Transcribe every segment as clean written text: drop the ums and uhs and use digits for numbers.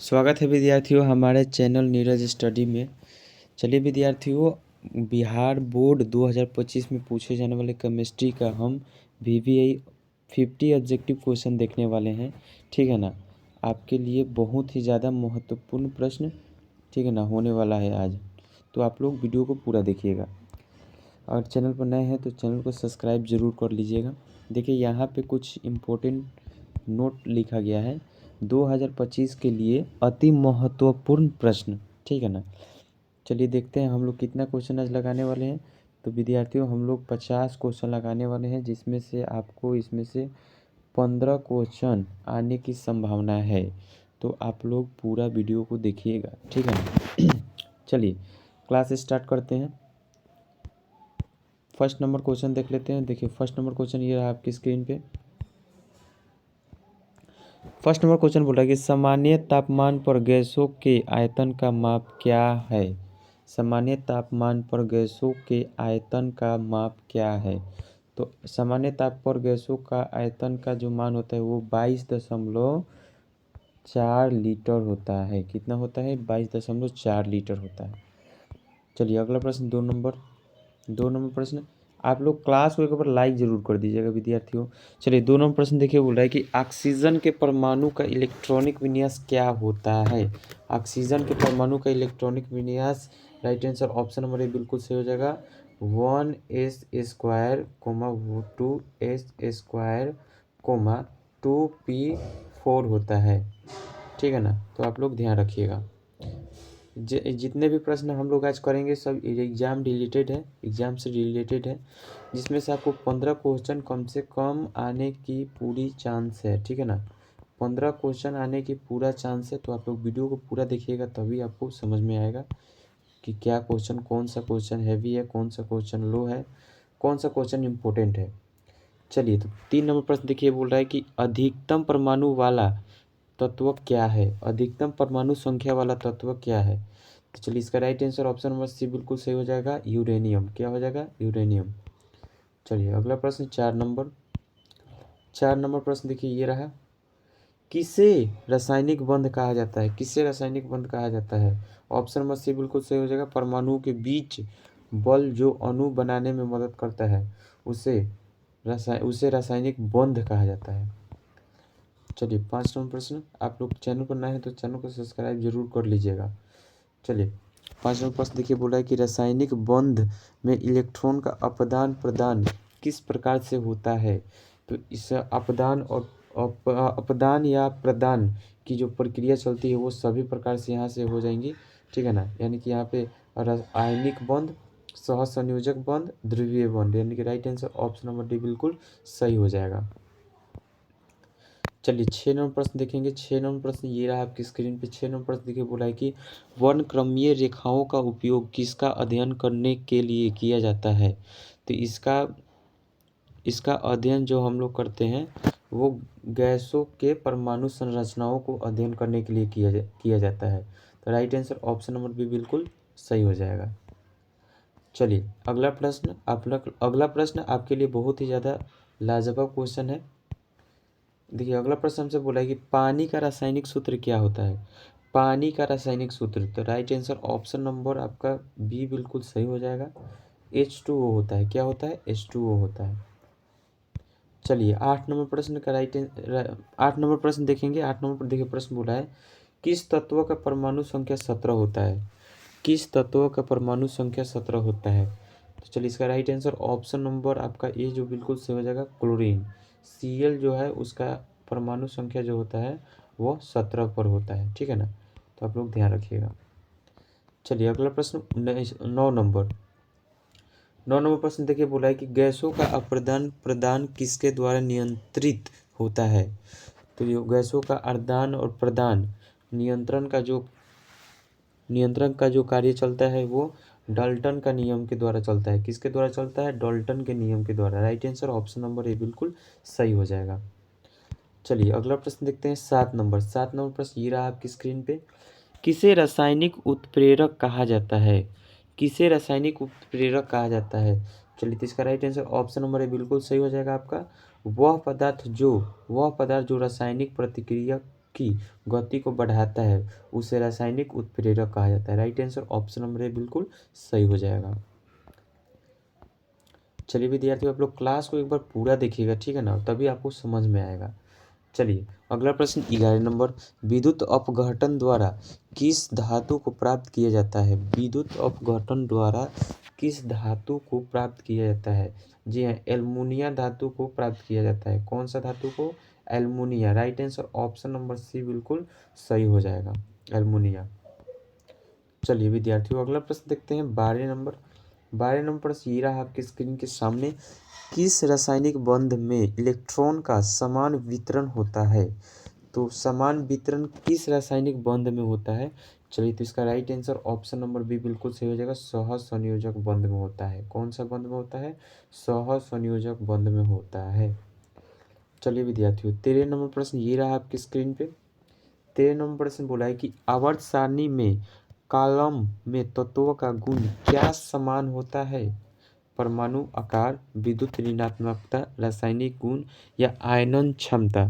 स्वागत है विद्यार्थियों हमारे चैनल नीरज स्टडी में। चलिए विद्यार्थियों, बिहार बोर्ड 2025 में पूछे जाने वाले केमिस्ट्री का हम VVI 50 ऑब्जेक्टिव क्वेश्चन देखने वाले हैं। ठीक है ना, आपके लिए बहुत ही ज़्यादा महत्वपूर्ण प्रश्न, ठीक है ना, होने वाला है आज। तो आप लोग वीडियो को पूरा देखिएगा। अगर चैनल पर नए हैं तो चैनल को सब्सक्राइब ज़रूर कर लीजिएगा। देखिए यहाँ पे कुछ इम्पोर्टेंट नोट लिखा गया है 2025 के लिए अति महत्वपूर्ण प्रश्न। ठीक है ना, चलिए देखते हैं हम लोग कितना क्वेश्चन आज लगाने वाले हैं। तो विद्यार्थियों हम लोग 50 क्वेश्चन लगाने वाले हैं, जिसमें से आपको इसमें से 15 क्वेश्चन आने की संभावना है। तो आप लोग पूरा वीडियो को देखिएगा, ठीक है ना। चलिए क्लास स्टार्ट करते हैं। फर्स्ट नंबर क्वेश्चन देख लेते हैं। देखिए फर्स्ट नंबर क्वेश्चन ये रहा आपकी स्क्रीन पे। फर्स्ट नंबर क्वेश्चन बोल रहा है कि सामान्य तापमान पर गैसों के आयतन का माप क्या है। सामान्य तापमान पर गैसों के आयतन का माप क्या है। तो सामान्य ताप पर गैसों का आयतन का जो मान होता है वो 22.4 लीटर होता है। कितना होता है? 22.4 लीटर होता है। चलिए अगला प्रश्न दो नंबर प्रश्न। आप लोग क्लास को एक बार लाइक जरूर कर दीजिएगा विद्यार्थियों। चलिए दो नंबर प्रश्न देखिए, बोल रहा है कि ऑक्सीजन के परमाणु का इलेक्ट्रॉनिक विन्यास क्या होता है। ऑक्सीजन के परमाणु का इलेक्ट्रॉनिक विन्यास, right answer option number A बिल्कुल सही हो जाएगा। 1s² 2s² 2p4 होता है। ठीक है ना, तो आप लोग ध्यान रखिएगा। जितने भी प्रश्न हम लोग आज करेंगे सब एग्ज़ाम से रिलेटेड है, जिसमें से आपको 15 क्वेश्चन कम से कम आने की पूरी चांस है। ठीक है ना, 15 क्वेश्चन आने की पूरा चांस है। तो आप लोग वीडियो को पूरा देखिएगा, तभी आपको समझ में आएगा कि क्या क्वेश्चन, कौन सा क्वेश्चन हैवी है, कौन सा क्वेश्चन लो है, कौन सा क्वेश्चन इम्पोर्टेंट है। चलिए तो 3 नंबर प्रश्न देखिए, बोल रहा है कि अधिकतम परमाणु वाला तत्व क्या है। अधिकतम परमाणु संख्या वाला तत्व क्या है। तो चलिए इसका right answer option number C बिल्कुल सही हो जाएगा, यूरेनियम। क्या हो जाएगा? यूरेनियम। चलिए अगला प्रश्न 4 नंबर प्रश्न देखिए ये रहा। किसे रासायनिक बंध कहा जाता है। किसे रासायनिक बंध कहा जाता है। ऑप्शन नंबर सी बिल्कुल सही हो जाएगा। परमाणुओं के बीच बल जो अणु बनाने में मदद करता है उसे रासायनिक बंध कहा जाता है। चलिए 5 नंबर प्रश्न। आप लोग चैनल पर नए हैं तो चैनल को सब्सक्राइब जरूर कर लीजिएगा। चलिए 5 नंबर प्रश्न देखिए, बोला है कि रासायनिक बंध में इलेक्ट्रॉन का अपदान प्रदान किस प्रकार से होता है। तो इस अपदान और अपदान या प्रदान की जो प्रक्रिया चलती है वो सभी प्रकार से यहाँ से हो जाएंगी। ठीक है ना, यानी कि यहाँ पे आयनिक बंध, सहसंयोजक बंध, ध्रुवीय बंध, यानी कि right answer option number D बिल्कुल सही हो जाएगा। चलिए 6 नंबर प्रश्न देखेंगे। 6 नंबर प्रश्न ये रहा आपकी स्क्रीन पे। 6 नंबर प्रश्न देखिए, बोला है कि वर्णक्रमीय रेखाओं का उपयोग किसका अध्ययन करने के लिए किया जाता है। तो इसका अध्ययन जो हम लोग करते हैं वो गैसों के परमाणु संरचनाओं को अध्ययन करने के लिए किया जाता है। तो right answer option number B बिल्कुल सही हो जाएगा। चलिए अगला प्रश्न आपके लिए बहुत ही ज़्यादा लाजवाब क्वेश्चन है। देखिए अगला प्रश्न हमसे बोला है कि पानी का रासायनिक सूत्र क्या होता है। पानी का रासायनिक सूत्र, तो राइट आंसर ऑप्शन नंबर आपका बी बिल्कुल सही हो जाएगा। H2O होता है। क्या होता है? H2O होता है। चलिए 8 नंबर प्रश्न का 8 नंबर प्रश्न देखेंगे। 8 नंबर पर देखिए प्रश्न बोला है किस तत्व का परमाणु संख्या 17 होता है। किस तत्व का परमाणु संख्या 17 होता है। तो चलिए इसका राइट आंसर ऑप्शन नंबर आपका ए जो बिल्कुल सही हो जाएगा, क्लोरीन। Cl जो है उसका परमाणु संख्या जो होता है वो 17 पर होता है। ठीक है ना, तो आप लोग ध्यान रखिएगा। चलिए अगला प्रश्न 9 नंबर प्रश्न देखिए, बोला है कि गैसों का अप्रदान प्रदान किसके द्वारा नियंत्रित होता है। तो ये गैसों का आदान और प्रदान नियंत्रण का जो कार्य चलता है वो डाल्टन का नियम के द्वारा चलता है। किसके द्वारा चलता है? डाल्टन के नियम के द्वारा। Right answer option number A बिल्कुल सही हो जाएगा। चलिए अगला प्रश्न देखते हैं 7 नंबर प्रश्न ये रहा आपकी स्क्रीन पे। किसे रासायनिक उत्प्रेरक कहा जाता है। किसे रासायनिक उत्प्रेरक कहा जाता है। चलिए तो इसका right answer option number A बिल्कुल सही हो जाएगा आपका। वह पदार्थ जो रासायनिक प्रतिक्रिया की गति को बढ़ाता है उसे रासायनिक उत्प्रेरक कहा जाता है। Right answer option number A बिल्कुल सही हो जाएगा। चलिए विद्यार्थियों, आप लोग क्लास को एक बार पूरा देखिएगा, ठीक है ना, तभी आपको समझ में आएगा। चलिए अगला प्रश्न 11 नंबर, विद्युत अपघटन द्वारा किस धातु को प्राप्त किया जाता है? विद्युत अपघटन द्वारा किस धातु को प्राप्त किया जाता है? जी हाँ, एल्युमिनियम धातु को प्राप्त किया जाता है। कौन सा धातु को? Aluminium. Right answer option number C बिल्कुल सही हो जाएगा, एल्युमिनियम। चलिए विद्यार्थियों, अगला प्रश्न देखते हैं 12 नंबर प्रश्न ये रहा आपकी स्क्रीन के सामने। किस रासायनिक बंध में इलेक्ट्रॉन का समान वितरण होता है? तो समान वितरण किस रासायनिक बंध में होता है? चलिए, तो इसका right answer option number B बिल्कुल सही हो जाएगा, सहसंयोजक बंध में होता है। कौन सा बंध में होता है? सहसंयोजक बंध में होता है। चलिए विद्यार्थियों, 13 नंबर प्रश्न ये रहा आपकी स्क्रीन पे। 13 नंबर प्रश्न बोला है कि आवर्त सारणी में कॉलम में तत्वों का गुण क्या समान होता है? परमाणु आकार, विद्युत ऋणात्मकता, रासायनिक गुण या आयनन क्षमता।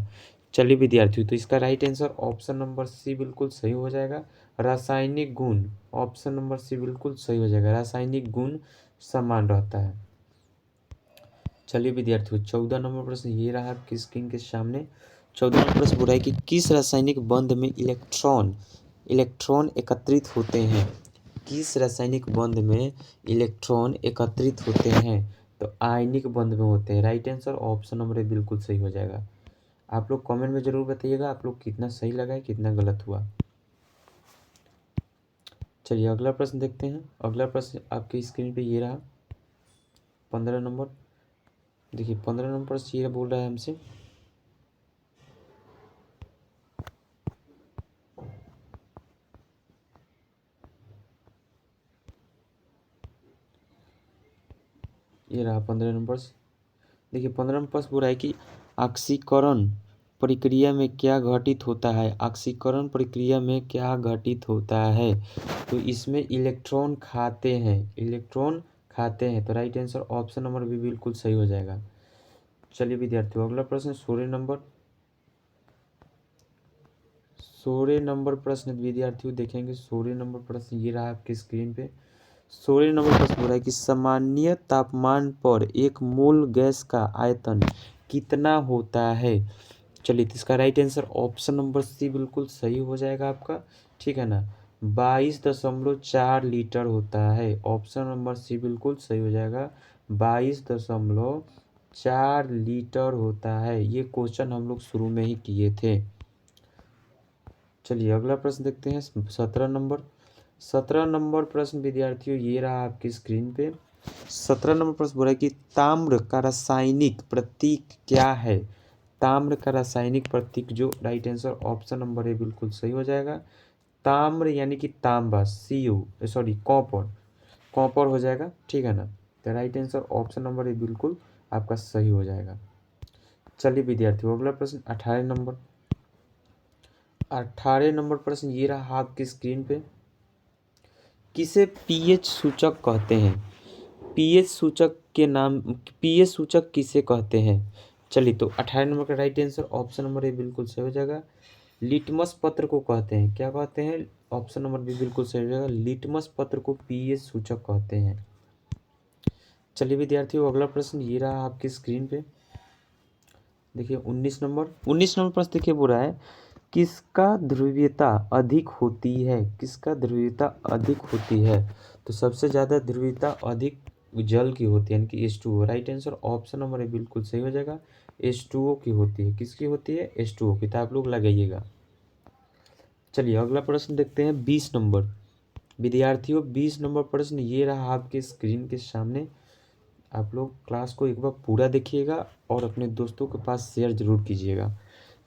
चलिए विद्यार्थियों, तो इसका right answer option number C बिल्कुल सही हो जाएगा, रासायनिक गुण। ऑप्शन नंबर सी बिल्कुल सही हो जाएगा, रासायनिक गुण समान रहता है। चलिए विद्यार्थियों, 14 नंबर प्रश्न ये रहा आपकी स्क्रीन के सामने। 14 नंबर प्रश्न बोला है कि किस रासायनिक बंध में इलेक्ट्रॉन एकत्रित होते हैं? किस रासायनिक बंध में इलेक्ट्रॉन एकत्रित होते हैं? तो आयनिक बंध में होते हैं। Right answer option number A बिल्कुल सही हो जाएगा। आप लोग कमेंट में जरूर बताइएगा आप लोग कितना सही लगा है, कितना गलत हुआ। चलिए अगला प्रश्न देखते हैं। अगला प्रश्न आपकी स्क्रीन पे ये रहा 15 नंबर। देखिए 15 नंबर प्रश्न ये बोल रहा है हमसे, ये रहा 15 नंबर। देखिए 15 नंबर प्रश्न बोल रहा है कि ऑक्सीकरण प्रक्रिया में क्या घटित होता है? ऑक्सीकरण प्रक्रिया में क्या घटित होता है? तो इसमें इलेक्ट्रॉन खाते हैं, तो राइट आंसर ऑप्शन नंबर भी बिल्कुल सही हो जाएगा। चलिए विद्यार्थियों, अगला प्रश्न 16 नंबर प्रश्न विद्यार्थियों देखेंगे। 16 नंबर प्रश्न ये रहा आपकी स्क्रीन पे। 16 नंबर प्रश्न हो रहा है कि सामान्य तापमान पर एक मोल गैस का आयतन कितना होता है? चलिए, तो इसका right answer option number C बिल्कुल सही हो जाएगा आपका, ठीक है ना, 22.4 लीटर होता है। ऑप्शन नंबर सी बिल्कुल सही हो जाएगा, 22.4 लीटर होता है। ये क्वेश्चन हम लोग शुरू में ही किए थे। चलिए अगला प्रश्न देखते हैं 17 नंबर प्रश्न विद्यार्थियों ये रहा आपकी स्क्रीन पे। 17 नंबर प्रश्न बोला है कि ताम्र का रासायनिक प्रतीक क्या है? ताम्र का रासायनिक प्रतीक जो right answer option number A बिल्कुल सही हो जाएगा, ताम्र यानी कि तांबा, कॉपर हो जाएगा, ठीक है ना। तो right answer option number A बिल्कुल आपका सही हो जाएगा। चलिए विद्यार्थियों, अगला प्रश्न 18 नंबर प्रश्न ये रहा आपकी स्क्रीन पे। किसे पीएच सूचक कहते हैं? पीएच सूचक किसे कहते हैं? चलिए, तो 18 नंबर का right answer option number A बिल्कुल सही हो जाएगा, लिटमस पत्र को कहते हैं। क्या कहते हैं? ऑप्शन नंबर बी बिल्कुल सही हो जाएगा, लिटमस पत्र को पीएच सूचक कहते हैं। चलिए विद्यार्थियों, अगला प्रश्न ये रहा आपकी स्क्रीन पे। देखिए 19 नंबर प्रश्न देखिए बोल रहा है किसका ध्रुवीयता अधिक होती है? किसका ध्रुवीयता अधिक होती है? तो सबसे ज़्यादा ध्रुवीयता अधिक जल की होती है, यानी कि H2O। Right answer option number A बिल्कुल सही हो जाएगा, H2O की होती है। किसकी होती है? H2O की। तो आप लोग लगाइएगा। चलिए अगला प्रश्न देखते हैं 20 नंबर। विद्यार्थियों 20 नंबर प्रश्न ये रहा आपके स्क्रीन के सामने। आप लोग क्लास को एक बार पूरा देखिएगा और अपने दोस्तों के पास शेयर जरूर कीजिएगा।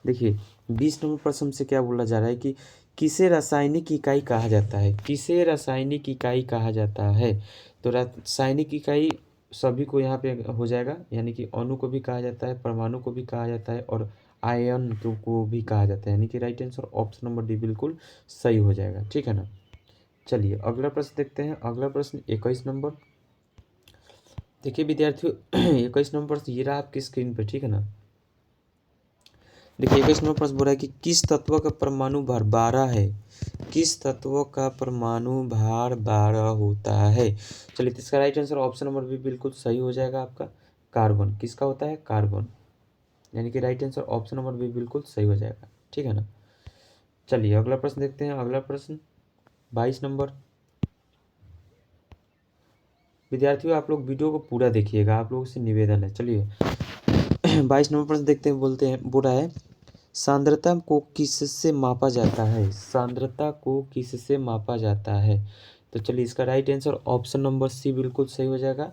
देखिए 20 नंबर प्रश्न से क्या बोला जा रहा है कि किसे रासायनिक इकाई कहा जाता है? किसे रासायनिक इकाई कहा जाता है? तो रासायनिक इकाई सभी को यहाँ पे हो जाएगा, यानी कि अणु को भी कहा जाता है, परमाणु को भी कहा जाता है और आयन को भी कहा जाता है, यानी कि right answer option number D बिल्कुल सही हो जाएगा, ठीक है ना। चलिए अगला प्रश्न देखते हैं। अगला प्रश्न 21 नंबर। देखिए विद्यार्थियों 21 नंबर प्रश्न ये रहा आपकी स्क्रीन पे, ठीक है ना। देखिए 21 नंबर प्रश्न बोल रहा है कि किस तत्व का परमाणु भार 12 है, किस तत्व का परमाणु भार 12 होता है। चलिए तो इसका राइट आंसर ऑप्शन नंबर भी बिल्कुल सही हो जाएगा आपका, कार्बन। किसका होता है, कार्बन, यानी कि राइट आंसर ऑप्शन नंबर भी बिल्कुल सही हो जाएगा, ठीक है ना। चलिए अगला प्रश्न देखते हैं। अगला प्रश्न 22 नंबर। विद्यार्थियों आप लोग वीडियो को पूरा देखिएगा, आप लोगों से निवेदन है। चलिए 22 नंबर प्रश्न देखते हैं। बोलते हैं, बोल रहा है सांद्रता को किससे मापा जाता है, सांद्रता को किससे मापा जाता है। तो चलिए इसका right answer option number C बिल्कुल सही हो जाएगा।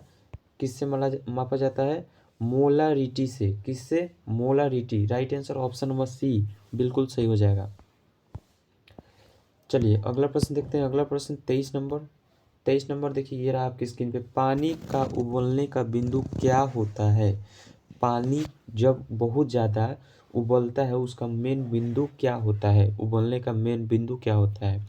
किससे मापा जाता है, मोलारिटी से। किससे, molarity. Right answer option number C बिल्कुल सही हो जाएगा। चलिए अगला प्रश्न देखते हैं। अगला प्रश्न 23 नंबर। 23 नंबर देखिए ये रहा आपकी स्क्रीन पे। पानी का उबलने का बिंदु क्या होता है, पानी जब बहुत ज़्यादा उबलता है उसका मेन बिंदु क्या होता है, उबलने का मेन बिंदु क्या होता है।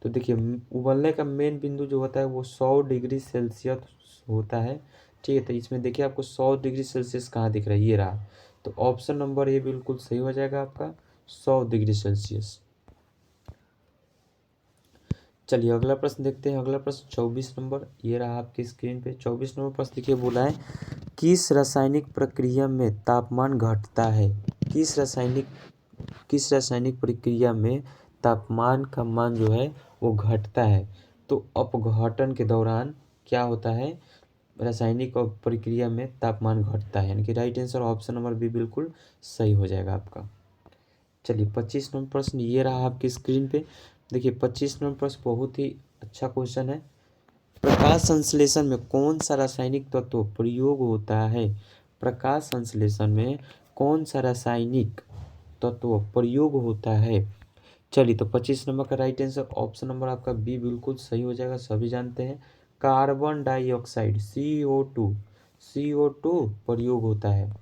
तो देखिए उबलने का मेन बिंदु जो होता है वो 100 डिग्री सेल्सियस होता है, ठीक है। तो इसमें देखिए आपको 100 डिग्री सेल्सियस कहाँ दिख रहा है, ये रहा। तो ऑप्शन नंबर ए बिल्कुल सही हो जाएगा आपका, 100 डिग्री सेल्सियस। चलिए अगला प्रश्न देखते हैं। अगला प्रश्न 24 नंबर, ये रहा आपकी स्क्रीन पे। 24 नंबर प्रश्न देखिए बोला है किस रासायनिक प्रक्रिया में तापमान घटता है, किस रासायनिक प्रक्रिया में तापमान का मान जो है वो घटता है। तो अपघटन के दौरान क्या होता है, रासायनिक प्रक्रिया में तापमान घटता है, यानी कि राइट आंसर ऑप्शन नंबर भी बिल्कुल सही हो जाएगा आपका। चलिए 25 नंबर प्रश्न ये रहा आपकी स्क्रीन पे। देखिए 25 नंबर प्रश्न बहुत ही अच्छा क्वेश्चन है। प्रकाश संश्लेषण में कौन सा रासायनिक तत्व प्रयोग होता है, प्रकाश संश्लेषण में कौन सा रासायनिक तत्व प्रयोग होता है। चलिए तो 25 नंबर का राइट आंसर ऑप्शन नंबर आपका बी बिल्कुल सही हो जाएगा, सभी जानते हैं कार्बन डाइऑक्साइड CO2 प्रयोग होता है।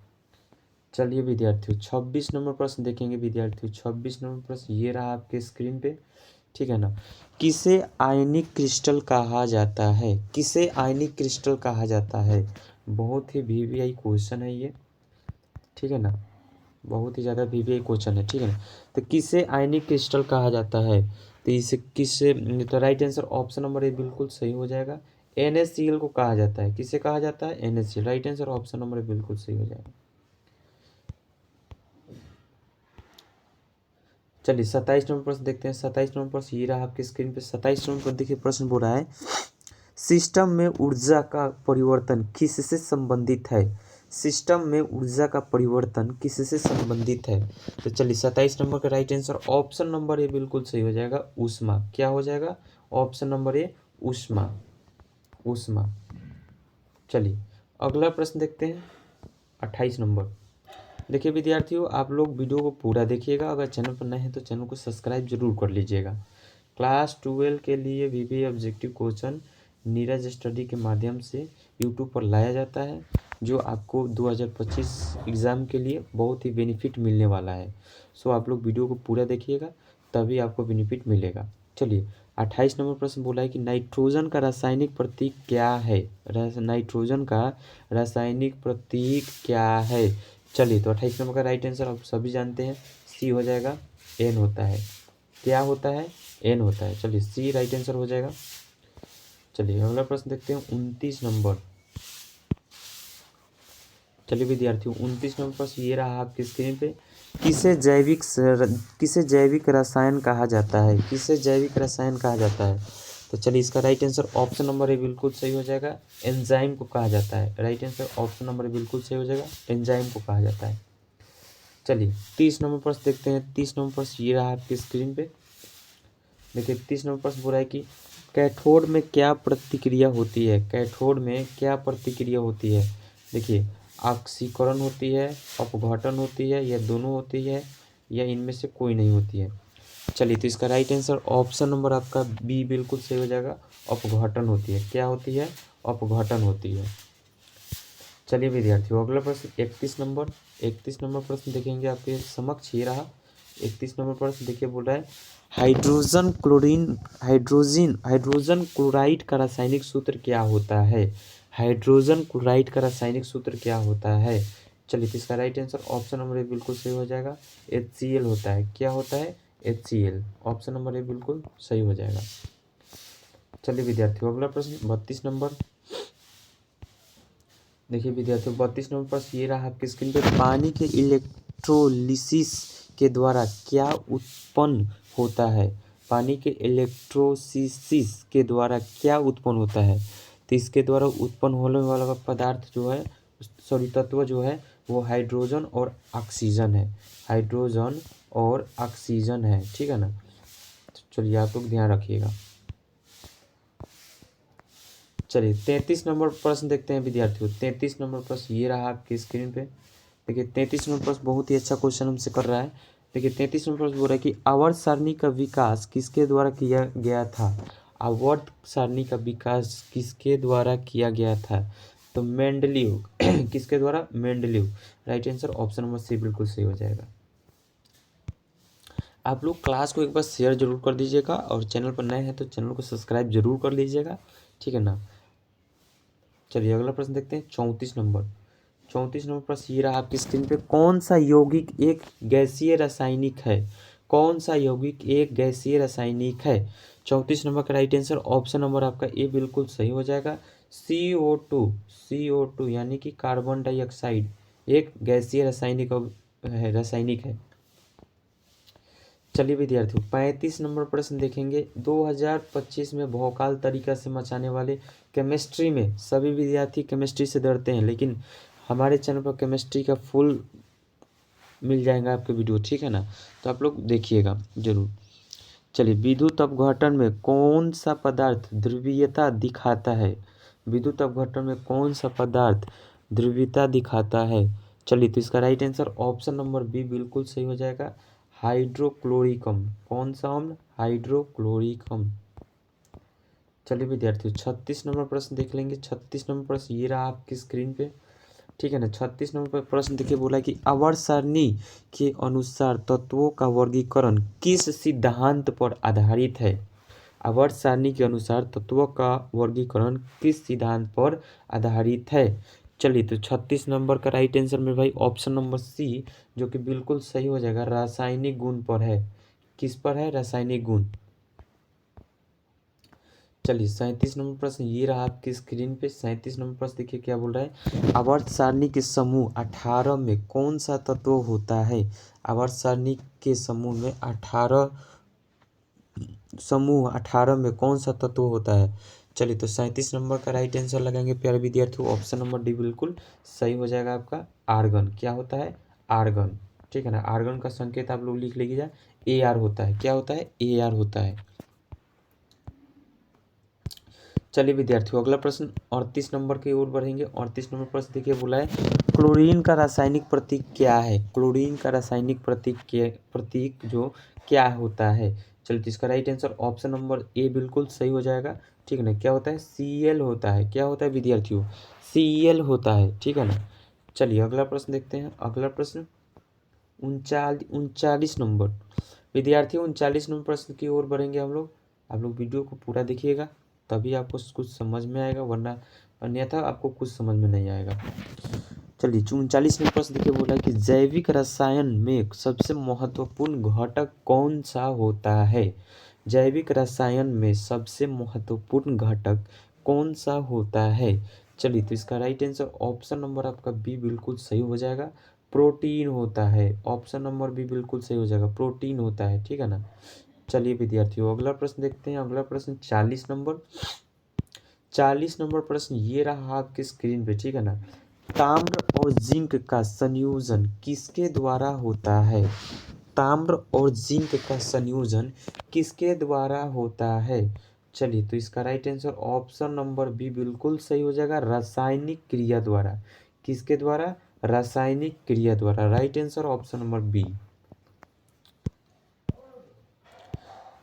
चलिए विद्यार्थियों 26 नंबर प्रश्न देखेंगे। विद्यार्थियों 26 नंबर प्रश्न ये रहा आपके स्क्रीन पे, ठीक है ना। किसे आयनिक क्रिस्टल कहा जाता है, किसे आयनिक क्रिस्टल कहा जाता है। बहुत ही वीवीआई क्वेश्चन है ये, ठीक है ना, बहुत ही ज़्यादा वीवीआई क्वेश्चन है, ठीक है ना। तो किसे आयनिक क्रिस्टल कहा जाता है, तो इसे किससे, तो right answer option number A बिल्कुल सही हो जाएगा। NaCl को कहा जाता है, किसे कहा जाता है, NaCl। Right answer option number A बिल्कुल सही हो जाएगा। चलिए 27 नंबर प्रश्न देखते हैं। 27 नंबर प्रश्न ये रहा आपकी स्क्रीन पे। 27 नंबर पर देखिए प्रश्न बोल रहा है सिस्टम में ऊर्जा का परिवर्तन किससे संबंधित है, सिस्टम में ऊर्जा का परिवर्तन किससे संबंधित है। तो चलिए 27 नंबर का right answer option number A बिल्कुल सही हो जाएगा, ऊष्मा। क्या हो जाएगा, ऑप्शन नंबर ए ऊष्मा, ऊष्मा। चलिए अगला प्रश्न देखते हैं 28 नंबर। देखिए विद्यार्थियों आप लोग वीडियो को पूरा देखिएगा, अगर चैनल पर नए हैं तो चैनल को सब्सक्राइब जरूर कर लीजिएगा। क्लास 12 के लिए VVI objective question Neeraj study के माध्यम से यूट्यूब पर लाया जाता है, जो आपको 2025 एग्ज़ाम के लिए बहुत ही बेनिफिट मिलने वाला है। सो आप लोग वीडियो को पूरा देखिएगा तभी आपको बेनिफिट मिलेगा। चलिए 28 नंबर प्रश्न बोला है कि नाइट्रोजन का रासायनिक प्रतीक क्या है, नाइट्रोजन का रासायनिक प्रतीक क्या है। चलिए तो 28 नंबर का राइट आंसर आप सभी जानते हैं, सी हो जाएगा, N होता है। क्या होता है, N होता है। चलिए सी राइट आंसर हो जाएगा। चलिए अगला प्रश्न देखते हैं 29 नंबर। चलिए विद्यार्थियों 29 नंबर प्रश्न ये रहा आपकी स्क्रीन पे। किसे जैविक रसायन कहा जाता है, किसे जैविक रसायन कहा जाता है। तो चलिए इसका right answer option number A बिल्कुल सही हो जाएगा, एंजाइम को कहा जाता है। Right answer option number A बिल्कुल सही हो जाएगा, एंजाइम को कहा जाता है। चलिए 30 नंबर प्रश्न देखते हैं। 30 नंबर प्रश्न ये रहा आपकी स्क्रीन पे। देखिए 30 नंबर प्रश्न बोला है कि कैथोड में क्या प्रतिक्रिया होती है, कैथोड में क्या प्रतिक्रिया होती है। देखिए ऑक्सीकरण होती है, अपघटन होती है, या दोनों होती है, या इनमें से कोई नहीं होती है। चलिए तो इसका राइट आंसर ऑप्शन नंबर आपका बी बिल्कुल सही हो जाएगा, अपघटन होती है। क्या होती है, अपघटन होती है। चलिए विद्यार्थियों अगला प्रश्न 31 नंबर। 31 नंबर प्रश्न देखेंगे आपके समक्ष ये रहा। 31 नंबर प्रश्न देखिए बोल रहा है हाइड्रोजन क्लोराइड का रासायनिक सूत्र क्या होता है, हाइड्रोजन क्लोराइड का रासायनिक सूत्र क्या होता है। चलिए, तो इसका right answer option number A बिल्कुल सही हो जाएगा। HCl होता है, क्या होता है? HCl। ऑप्शन नंबर ए बिल्कुल सही हो जाएगा। चलिए विद्यार्थियों, अगला प्रश्न 32 नंबर। देखिए विद्यार्थियों, 32 नंबर प्रश्न ये रहा आपकी स्क्रीन पे। पानी के इलेक्ट्रोलिसिस के द्वारा क्या उत्पन्न होता है? पानी के इलेक्ट्रोलिसिस के द्वारा क्या उत्पन्न होता है? तो इसके द्वारा उत्पन्न होने वाला पदार्थ जो है, सॉरी तत्व जो है, वो हाइड्रोजन और ऑक्सीजन है। हाइड्रोजन और ऑक्सीजन है, ठीक है ना। तो चलिए आप लोग ध्यान रखिएगा। चलिए 33 नंबर प्रश्न देखते हैं विद्यार्थियों। 33 नंबर प्रश्न ये रहा आपकी स्क्रीन पे। देखिए 33 नंबर प्रश्न बहुत ही अच्छा क्वेश्चन हमसे कर रहा है। देखिए 33 नंबर प्रश्न बोल रहा है कि आवर्त सारणी का विकास किसके द्वारा किया गया था? आवर्त सारणी का विकास किसके द्वारा किया गया था? तो मेंडलीव किसके द्वारा? Mendeleev. Right answer option number C बिल्कुल सही हो जाएगा। आप लोग क्लास को एक बार शेयर जरूर कर दीजिएगा और चैनल पर नए हैं तो चैनल को सब्सक्राइब जरूर कर लीजिएगा, ठीक है ना। चलिए अगला प्रश्न देखते हैं 34 नंबर। 34 नंबर प्रश्न ये रहा आपकी स्क्रीन पे। कौन सा यौगिक एक गैसीय रासायनिक है? कौन सा यौगिक एक गैसीय रासायनिक है? 34 नंबर का राइट आंसर ऑप्शन नंबर आपका ए बिल्कुल सही हो जाएगा। CO2 यानी कि कार्बन डाइऑक्साइड एक गैसीय रासायनिक है। चलिए विद्यार्थियों 35 नंबर प्रश्न देखेंगे। 2025 में भौकाल तरीका से मचाने वाले केमिस्ट्री में सभी विद्यार्थी केमिस्ट्री से डरते हैं, लेकिन हमारे चैनल पर केमिस्ट्री का फुल मिल जाएगा आपके वीडियो, ठीक है ना। तो आप लोग देखिएगा जरूर। चलिए, विद्युत अपघटन में कौन सा पदार्थ ध्रुवीयता दिखाता है? विद्युत अपघटन में कौन सा पदार्थ ध्रुवीयता दिखाता है? चलिए, तो इसका right answer option number B बिल्कुल सही हो जाएगा। हाइड्रोक्लोरिकम। कौन सा अम्ल? हाइड्रोक्लोरिकम। चलिए विद्यार्थियों 36 नंबर प्रश्न देख लेंगे। 36 नंबर प्रश्न ये रहा आपकी स्क्रीन पे, ठीक है ना। 36 नंबर पर प्रश्न देखिए, बोला कि आवर्त सारणी के अनुसार तत्वों का वर्गीकरण किस सिद्धांत पर आधारित है? आवर्त सारणी के अनुसार तत्वों का वर्गीकरण किस सिद्धांत पर आधारित है? चलिए, तो 36 नंबर का राइट आंसर में भाई ऑप्शन नंबर सी, जो कि बिल्कुल सही हो जाएगा, रासायनिक गुण पर है। किस पर है? रासायनिक गुण। चलिए 37 नंबर प्रश्न ये रहा आपकी स्क्रीन पे। 37 नंबर प्रश्न देखिए क्या बोल रहा है। आवर्त सारणी के समूह 18 में कौन सा तत्व होता है? आवर्त सारणी के समूह 18 में कौन सा तत्व होता है? चलिए, तो 37 नंबर का राइट आंसर लगाएंगे प्यारे विद्यार्थियों। ऑप्शन नंबर डी बिल्कुल सही हो जाएगा आपका। आर्गन। क्या होता है? आर्गन, ठीक है ना। आर्गन का संकेत आप लोग लिख लीजिएगा, AR होता है। क्या होता है? AR होता है। चलिए विद्यार्थियों अगला प्रश्न 38 नंबर की ओर बढ़ेंगे। 38 नंबर प्रश्न देखिए, बोला है क्लोरीन का रासायनिक प्रतीक क्या है? क्लोरीन का रासायनिक प्रतीक जो क्या होता है? चलिए, तो इसका right answer option number A बिल्कुल सही हो जाएगा, ठीक है ना। क्या होता है? Cl होता है। क्या होता है विद्यार्थियों? Cl होता है, ठीक है ना। चलिए अगला प्रश्न देखते हैं। अगला प्रश्न 39 नंबर। विद्यार्थियों 39 नंबर प्रश्न की ओर बढ़ेंगे हम लोग। आप लोग वीडियो को पूरा देखिएगा, तभी आपको कुछ समझ में आएगा, वरना अन्यथा आपको कुछ समझ में नहीं आएगा। चलिए 39 नंबर प्रश्न देखिए, बोला है कि जैविक रसायन में सबसे महत्वपूर्ण घटक कौन सा होता है? जैविक रसायन में सबसे महत्वपूर्ण घटक कौन सा होता है? चलिए, तो इसका राइट आंसर ऑप्शन नंबर आपका बी बिल्कुल सही हो जाएगा। प्रोटीन होता है। ऑप्शन नंबर बी बिल्कुल सही हो जाएगा, प्रोटीन होता है, ठीक है ना। चलिए विद्यार्थियों अगला प्रश्न देखते हैं। अगला प्रश्न 40 नंबर। 40 नंबर प्रश्न ये रहा आपकी स्क्रीन पे, ठीक है ना। ताम्र और जिंक का संयोजन किसके द्वारा होता है? ताम्र और जिंक का संयोजन किसके द्वारा होता है? चलिए, तो इसका right answer option number B बिल्कुल सही हो जाएगा, रासायनिक क्रिया द्वारा। किसके द्वारा? रासायनिक क्रिया द्वारा। Right answer option number B.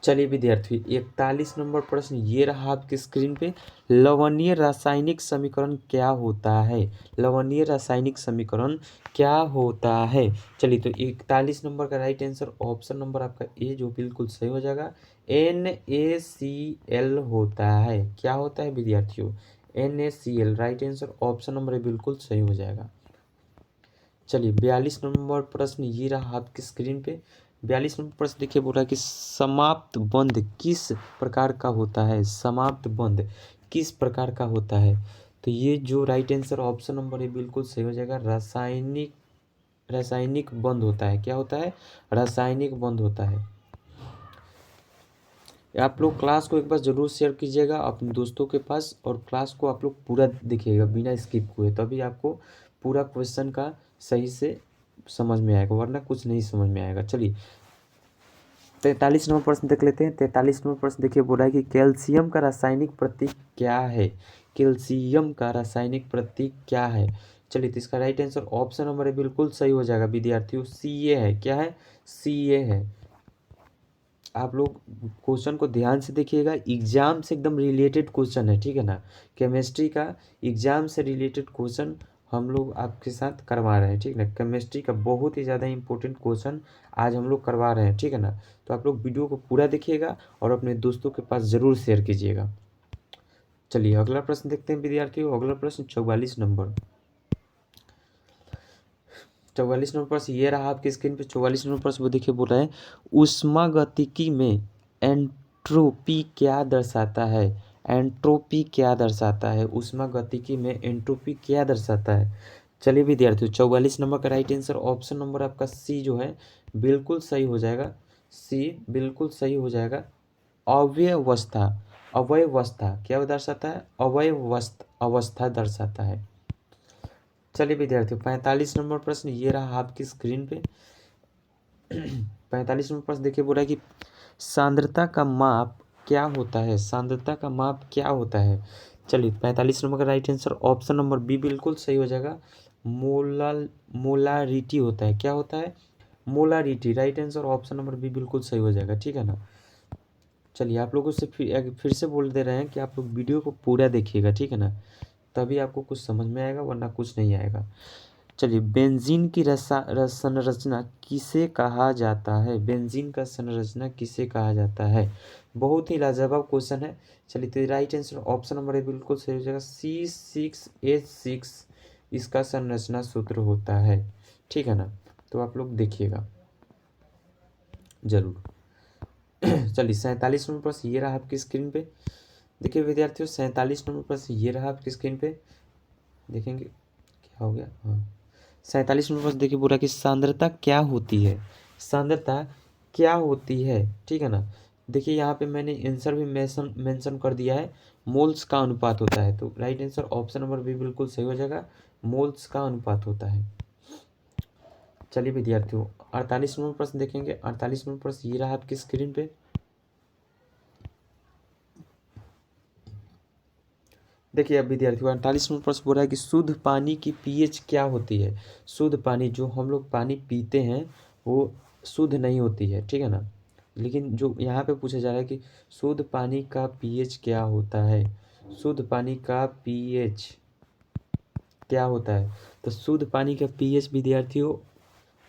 चलिए विद्यार्थी 41 नंबर प्रश्न ये रहा आपकी स्क्रीन पे। लवणीय रासायनिक समीकरण क्या होता है? लवणीय रासायनिक समीकरण क्या होता है? चलिए, तो 41 नंबर का राइट आंसर ऑप्शन नंबर आपका ए, जो बिल्कुल सही हो जाएगा, NaCl होता है। क्या होता है विद्यार्थियों? NaCl। Right answer option number A बिल्कुल सही हो जाएगा। चलिए 42 नंबर प्रश्न ये रहा आपकी स्क्रीन पे। 42 नंबर प्रश्न देखिए, बोल रहा है कि समाप्त बंध किस प्रकार का होता है। समाप्त बंध किस प्रकार का होता है। तो ये जो राइट आंसर ऑप्शन नंबर है बिल्कुल सही हो जाएगा। रासायनिक बंध होता है। क्या होता है? रासायनिक बंध होता है। आप लोग क्लास को एक बार ज़रूर शेयर कीजिएगा अपने दोस्तों के पास, और क्लास को आप लोग पूरा देखिएगा बिना स्किप हुए, तभी आपको पूरा क्वेश्चन का सही से समझ में आएगा, वरना कुछ नहीं समझ में आएगा। चलिए 43 नंबर प्रश्न देख लेते हैं। 43 नंबर प्रश्न देखिए, बोला है कि कैल्शियम का रासायनिक प्रतीक क्या है। कैल्शियम का रासायनिक प्रतीक क्या है। चलिए तो इसका राइट आंसर ऑप्शन नंबर है बिल्कुल सही हो जाएगा विद्यार्थियों, Ca है। क्या है? Ca है। आप लोग क्वेश्चन को ध्यान से देखिएगा, एग्जाम से एकदम रिलेटेड क्वेश्चन है, ठीक है ना। केमिस्ट्री का एग्जाम से रिलेटेड क्वेश्चन हम लोग आपके साथ करवा रहे हैं, ठीक है ना। केमिस्ट्री का बहुत ही ज़्यादा इंपॉर्टेंट क्वेश्चन आज हम लोग करवा रहे हैं, ठीक है ना। तो आप लोग वीडियो को पूरा देखिएगा और अपने दोस्तों के पास ज़रूर शेयर कीजिएगा। चलिए अगला प्रश्न देखते हैं विद्यार्थियों। अगला प्रश्न 44 नंबर। 44 नंबर प्रश्न ये रहा आपकी स्क्रीन पे। 44 नंबर प्रश्न वो देखिए, बोल रहा है ऊष्मागतिकी में एंट्रोपी क्या दर्शाता है। एंट्रोपी क्या दर्शाता है। ऊष्मागतिकी में एंट्रोपी क्या दर्शाता है। चलिए विद्यार्थियों 44 नंबर का राइट आंसर ऑप्शन नंबर आपका सी जो है बिल्कुल सही हो जाएगा। सी बिल्कुल सही हो जाएगा। अव्यवस्था। अव्यवस्था क्या दर्शाता है। अवस्था दर्शाता है। चलिए विद्यार्थियों 45 नंबर प्रश्न ये रहा आपकी स्क्रीन पे। 45 नंबर प्रश्न देखिए, बोला है कि सांद्रता का माप क्या होता है। सांद्रता का माप क्या होता है। चलिए 45 नंबर का right answer option number B बिल्कुल सही हो जाएगा। मोलारिटी होता है। क्या होता है। Molarity. Right answer option number B बिल्कुल सही हो जाएगा, ठीक है ना। चलिए आप लोगों से फिर से बोल दे रहे हैं कि आप लोग वीडियो को पूरा देखिएगा, ठीक है ना, तभी आपको कुछ समझ में आएगा, वरना कुछ नहीं आएगा। चलिए बेंजीन की संरचना किसे कहा जाता है। बेंजीन का संरचना किसे कहा जाता है। बहुत ही लाजवाब क्वेश्चन है। चलिए तो राइट आंसर ऑप्शन नंबर है बिल्कुल सही हो जाएगा। C6H6 इसका संरचना सूत्र होता है, ठीक है ना। तो आप लोग देखिएगा जरूर। चलिए 47 नंबर प्रश्न ये रहा आपकी स्क्रीन पे। देखिए विद्यार्थियों 47 नंबर प्रश्न ये रहा आपकी स्क्रीन पे। देखेंगे क्या हो गया। हाँ 47 नंबर प्रश्न देखिए, बोला कि सांद्रता क्या होती है। सांद्रता क्या होती है, ठीक है ना। देखिए यहाँ पे मैंने आंसर भी मेंशन कर दिया है। मोल्स का अनुपात होता है। तो राइट आंसर ऑप्शन नंबर भी बिल्कुल सही हो जाएगा। मोल्स का अनुपात होता है। चलिए विद्यार्थियों 48 नंबर प्रश्न देखेंगे। 48 नंबर प्रश्न ये रहा आपकी स्क्रीन पे। देखिए अब विद्यार्थियों 48 नंबर प्रश्न बोल रहा है कि शुद्ध पानी की पीएच क्या होती है। शुद्ध पानी जो हम लोग पानी पीते हैं वो शुद्ध नहीं होती है, ठीक है ना। लेकिन जो यहाँ पे पूछा जा रहा है कि शुद्ध पानी का पीएच क्या होता है। शुद्ध पानी का पीएच क्या होता है। तो शुद्ध पानी का पीएच विद्यार्थियों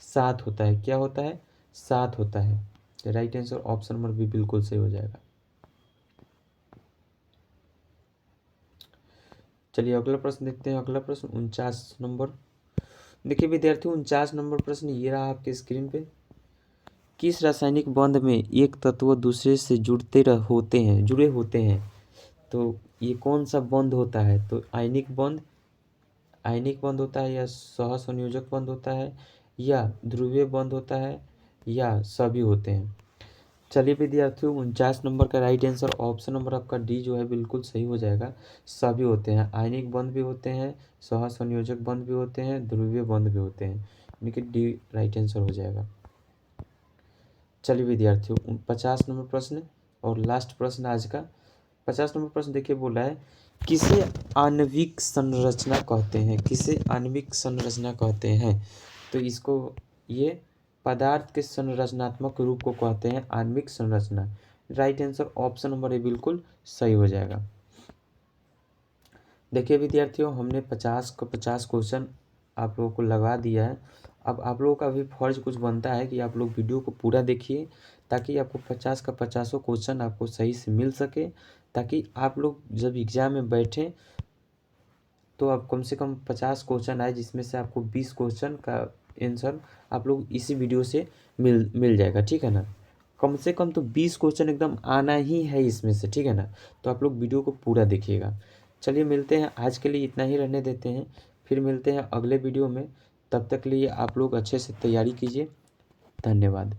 7 होता है। क्या होता है। 7 होता है। तो राइट आंसर ऑप्शन नंबर भी बिल्कुल सही हो जाएगा। चलिए अगला प्रश्न देखते हैं। अगला प्रश्न 49 नंबर। देखिए विद्यार्थियों 49 नंबर प्रश्न ये रहा आपके स्क्रीन पे। किस रासायनिक बंध में एक तत्व दूसरे से जुड़े होते हैं। तो ये कौन सा बंध होता है। तो आयनिक बंध होता है, या सहसंयोजक बंध होता है, या ध्रुवीय बंध होता है, या सभी होते हैं। चलिए विद्यार्थियों 49 नंबर का राइट आंसर ऑप्शन नंबर आपका डी जो है बिल्कुल सही हो जाएगा। सभी होते हैं। आयनिक बंध भी होते हैं, सहसंयोजक बंध भी होते हैं, ध्रुवीय बंध भी होते हैं, यानी कि डी राइट आंसर हो जाएगा। चलिए विद्यार्थियों 50 नंबर प्रश्न और लास्ट प्रश्न आज का। 50 नंबर प्रश्न देखिए, बोला है किसे आणविक संरचना कहते हैं। किसे आणविक संरचना कहते हैं। तो इसको ये पदार्थ के संरचनात्मक रूप को कहते हैं आणविक संरचना। Right answer option number A बिल्कुल सही हो जाएगा। देखिए विद्यार्थियों हमने 50 को 50 क्वेश्चन आप लोगों को लगा दिया है। अब आप लोगों का भी फर्ज कुछ बनता है कि आप लोग वीडियो को पूरा देखिए, ताकि आपको 50 का 50 क्वेश्चन आपको सही से मिल सके, ताकि आप लोग जब एग्ज़ाम में बैठें तो अब कम से कम 50 क्वेश्चन आए, जिसमें से आपको 20 क्वेश्चन का आंसर आप लोग इसी वीडियो से मिल जाएगा, ठीक है ना। कम से कम तो 20 क्वेश्चन एकदम आना ही है इसमें से, ठीक है ना। तो आप लोग वीडियो को पूरा देखिएगा। चलिए मिलते हैं, आज के लिए इतना ही रहने देते हैं, फिर मिलते हैं अगले वीडियो में। तब तक के लिए आप लोग अच्छे से तैयारी कीजिए। धन्यवाद।